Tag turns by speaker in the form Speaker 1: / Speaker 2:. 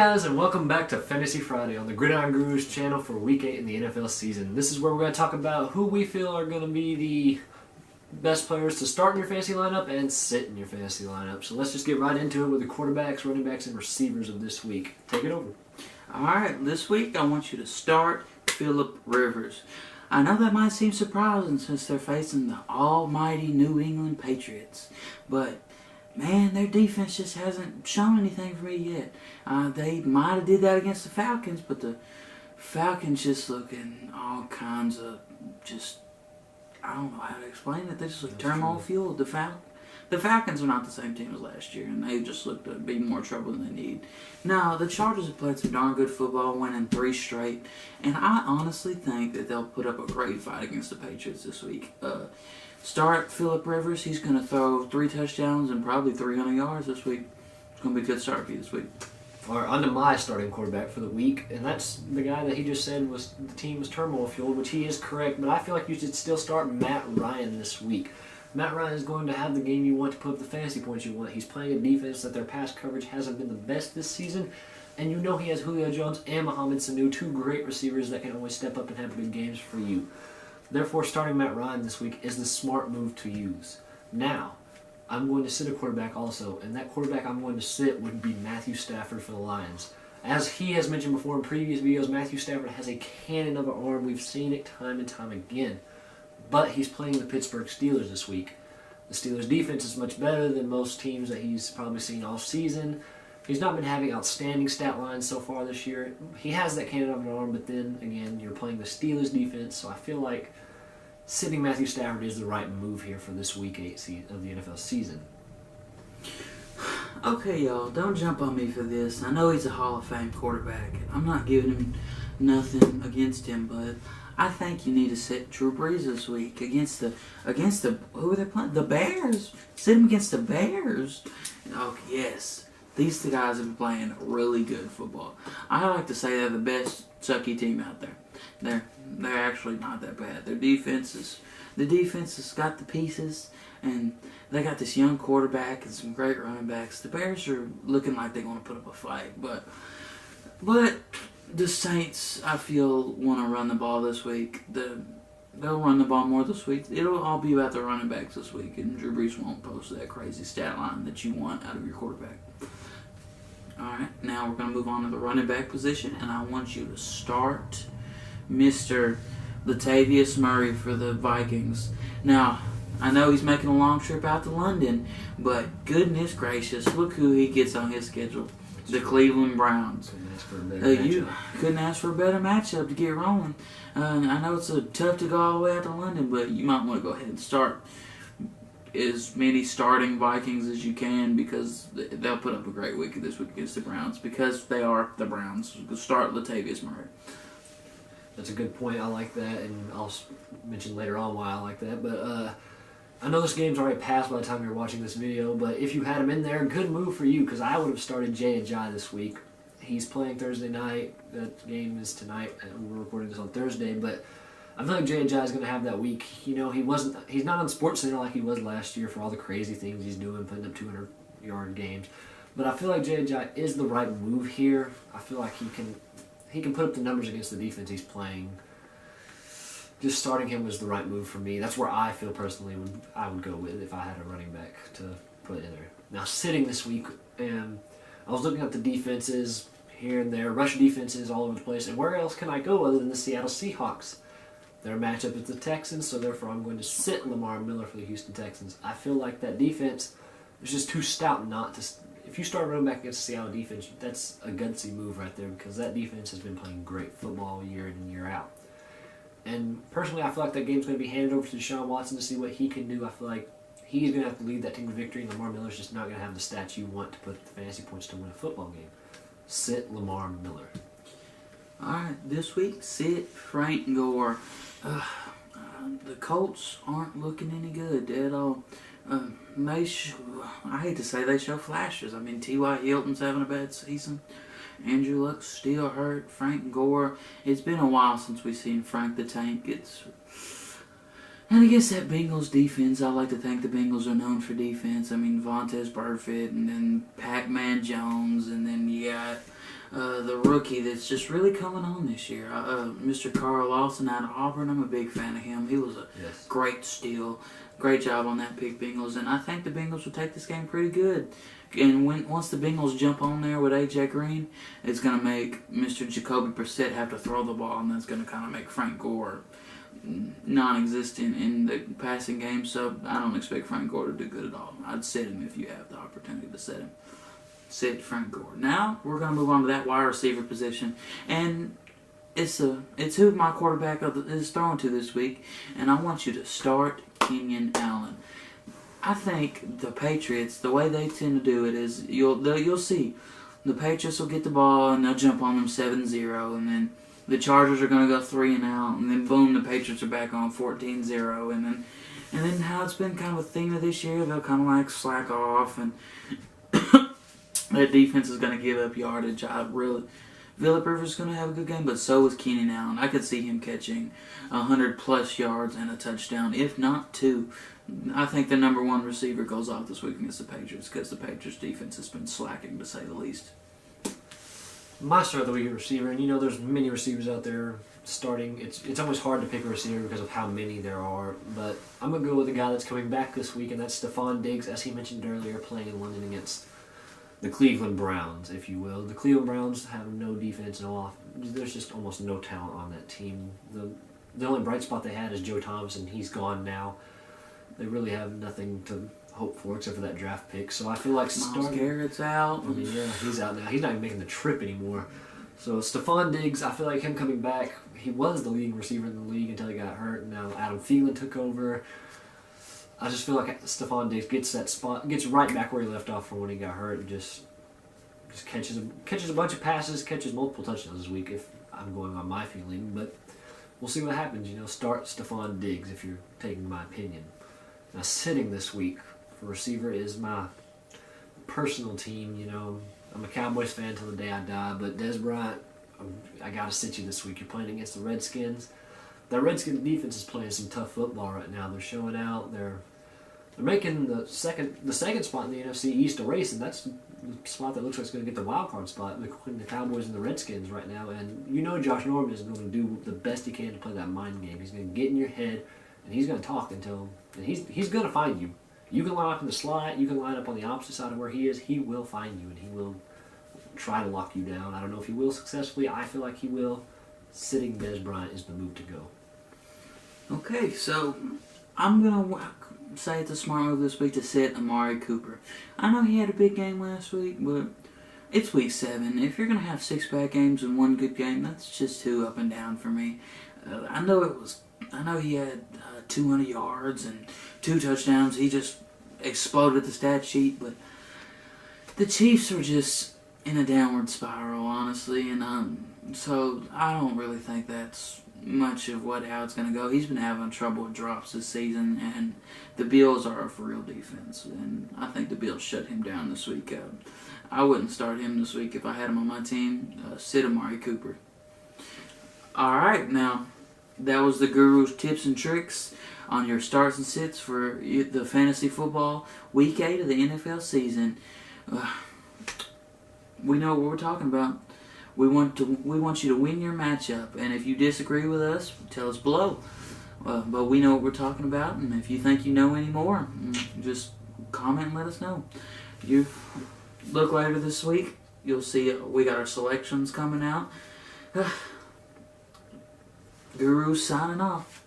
Speaker 1: guys, and welcome back to Fantasy Friday on the Gridiron Gurus channel for Week 8 in the NFL season. This is where we're going to talk about who we feel are going to be the best players to start in your fantasy lineup and sit in your fantasy lineup. So let's just get right into it with the quarterbacks, running backs, and receivers of this week. Take it over.
Speaker 2: Alright, this week I want you to start Philip Rivers. I know that might seem surprising since they're facing the almighty New England Patriots, but man, their defense just hasn't shown anything for me yet. They might have did that against the Falcons, but the Falcons just looking all kinds of I don't know how to explain it. They just look turmoil-fueled. The Falcons are not the same team as last year, and they just look to be more trouble than they need. Now, the Chargers have played some darn good football, winning 3 straight, and I honestly think that they'll put up a great fight against the Patriots this week. Start Philip Rivers. He's going to throw 3 touchdowns and probably 300 yards this week. It's going to be a good start for you this week.
Speaker 1: All right, on to my starting quarterback for the week, and that's the guy that he just said was the team was turmoil-fueled, which he is correct, but I feel like you should still start Matt Ryan this week. Matt Ryan is going to have the game you want to put up the fantasy points you want. He's playing a defense that their pass coverage hasn't been the best this season, and you know he has Julio Jones and Mohamed Sanu, 2 great receivers that can always step up and have big games for you. Therefore, starting Matt Ryan this week is the smart move to use. Now, I'm going to sit a quarterback also, and that quarterback I'm going to sit would be Matthew Stafford for the Lions. As he has mentioned before in previous videos, Matthew Stafford has a cannon of an arm. We've seen it time and time again. But he's playing the Pittsburgh Steelers this week. The Steelers' defense is much better than most teams that he's probably seen all season. He's not been having outstanding stat lines so far this year. He has that cannon of an arm, but then, again, you're playing the Steelers' defense, so I feel like sitting Matthew Stafford is the right move here for this Week 8 of the NFL season.
Speaker 2: Okay, y'all, don't jump on me for this. I know he's a Hall of Fame quarterback. I'm not giving him nothing against him, but I think you need to sit Drew Brees this week against the who are they playing? The Bears. Sit him against the Bears. Oh yes, these 2 guys have been playing really good football. I like to say they're the best sucky team out there. They're actually not that bad. The defense has got the pieces, and they got this young quarterback and some great running backs. The Bears are looking like they're going to put up a fight, but the Saints, I feel, want to run the ball this week. They'll run the ball more this week. It'll all be about the running backs this week, and Drew Brees won't post that crazy stat line that you want out of your quarterback. Alright, now we're going to move on to the running back position, and I want you to start Mr. Latavius Murray for the Vikings. Now, I know he's making a long trip out to London, but goodness gracious, look who he gets on his schedule. The Cleveland Browns. You couldn't ask for a better matchup to get rolling. I know it's tough to go all the way out to London, but you might want to go ahead and start as many starting Vikings as you can because they'll put up a great week this week against the Browns because they are the Browns. Start Latavius Murray.
Speaker 1: That's a good point. I like that, and I'll mention later on why I like that. But I know this game's already passed by the time you're watching this video, but if you had him in there, good move for you because I would have started Jay Ajayi this week. He's playing Thursday night. That game is tonight. We're recording this on Thursday, but I feel like Jay Ajayi is going to have that week. You know, he's not on SportsCenter like he was last year for all the crazy things he's doing, putting up 200-yard games. But I feel like Jay Ajayi is the right move here. I feel like he can put up the numbers against the defense he's playing. Just starting him was the right move for me. That's where I feel personally I would go with if I had a running back to put in there. Now, sitting this week, and I was looking at the defenses here and there, rush defenses all over the place, and where else can I go other than the Seattle Seahawks? Their matchup is the Texans, so therefore I'm going to sit Lamar Miller for the Houston Texans. I feel like that defense is just too stout not to. If you start running back against the Seattle defense, that's a gutsy move right there because that defense has been playing great football year in and year out. And personally, I feel like that game's going to be handed over to Deshaun Watson to see what he can do. I feel like he's going to have to lead that team to victory, and Lamar Miller's just not going to have the stats you want to put the fantasy points to win a football game. Sit Lamar Miller.
Speaker 2: Alright, this week, sit Frank Gore. The Colts aren't looking any good at all. I hate to say they show flashes. I mean, T.Y. Hilton's having a bad season. Andrew Luck's still hurt. Frank Gore. It's been a while since we've seen Frank the Tank. And against that Bengals defense, I like to think the Bengals are known for defense. I mean, Vontaze Burfict, and then Pac-Man Jones, and then you got the rookie that's just really coming on this year, Mr. Carl Lawson out of Auburn. I'm a big fan of him. He was a great steal. Great job on that pick, Bengals. And I think the Bengals will take this game pretty good. And once the Bengals jump on there with A.J. Green, it's going to make Mr. Jacoby Brissett have to throw the ball, and that's going to kind of make Frank Gore non-existent in the passing game. So I don't expect Frank Gore to do good at all. I'd sit him if you have the opportunity to sit him. Sit Frank Gore. Now we're going to move on to that wide receiver position, and it's who my quarterback is throwing to this week, and I want you to start Kenyon Allen. I think the Patriots, the way they tend to do it is you'll see the Patriots will get the ball and they'll jump on them 7-0, and then the Chargers are going to go 3 and out, and then boom, the Patriots are back on 14-0, and then how it's been kind of a theme of this year, they'll kind of like slack off, and that defense is going to give up yardage. Phillip Rivers is going to have a good game, but so is Kenyon Allen. I could see him catching 100+ yards and a touchdown, if not 2. I think the number 1 receiver goes off this week against the Patriots because the Patriots defense has been slacking, to say the least.
Speaker 1: My start of the week receiver, and there's many receivers out there starting. It's always hard to pick a receiver because of how many there are, but I'm going to go with the guy that's coming back this week, and that's Stephon Diggs, as he mentioned earlier, playing in London against the Cleveland Browns, if you will. The Cleveland Browns have no defense, no offense. There's just almost no talent on that team. The only bright spot they had is Joe Thomas, and he's gone now. They really have nothing to hope for except for that draft pick. So I feel like
Speaker 2: Myles Garrett's out.
Speaker 1: I mean, yeah, he's out now. He's not even making the trip anymore. So Stephon Diggs, I feel like him coming back, he was the leading receiver in the league until he got hurt, and now Adam Thielen took over. I just feel like Stephon Diggs gets that spot, gets right back where he left off from when he got hurt, and just catches a bunch of passes, catches multiple touchdowns this week. If I'm going on my feeling, but we'll see what happens. Start Stephon Diggs if you're taking my opinion. Now sitting this week for receiver is my personal team. I'm a Cowboys fan till the day I die, but Dez Bryant, I gotta sit you this week. You're playing against the Redskins. The Redskins defense is playing some tough football right now. They're showing out. They're making the second spot in the NFC East a race, and that's the spot that looks like it's going to get the wild card spot between the Cowboys and the Redskins right now. And Josh Norman is going to do the best he can to play that mind game. He's going to get in your head, and he's going to talk until he's going to find you. You can line up in the slot. You can line up on the opposite side of where he is. He will find you, and he will try to lock you down. I don't know if he will successfully. I feel like he will. Sitting Dez Bryant is the move to go.
Speaker 2: Okay, so I'm going to say it's a smart move this week to sit Amari Cooper. I know he had a big game last week, but it's week 7. If you're going to have 6 bad games and 1 good game, that's just too up and down for me. I know he had 200 yards and 2 touchdowns. He just exploded the stat sheet, but the Chiefs are just in a downward spiral, honestly, and so I don't really think that's much of how it's going to go. He's been having trouble with drops this season, and the Bills are a for real defense, and I think the Bills shut him down this week. I wouldn't start him this week if I had him on my team. Sit Amari Cooper. Alright, now that was the Guru's tips and tricks on your starts and sits for the fantasy football week 8 of the NFL season. We know what we're talking about. We want you to win your matchup, and if you disagree with us, tell us below. But we know what we're talking about, and if you think you know any more, just comment and let us know. You look later this week, you'll see we got our selections coming out. Guru signing off.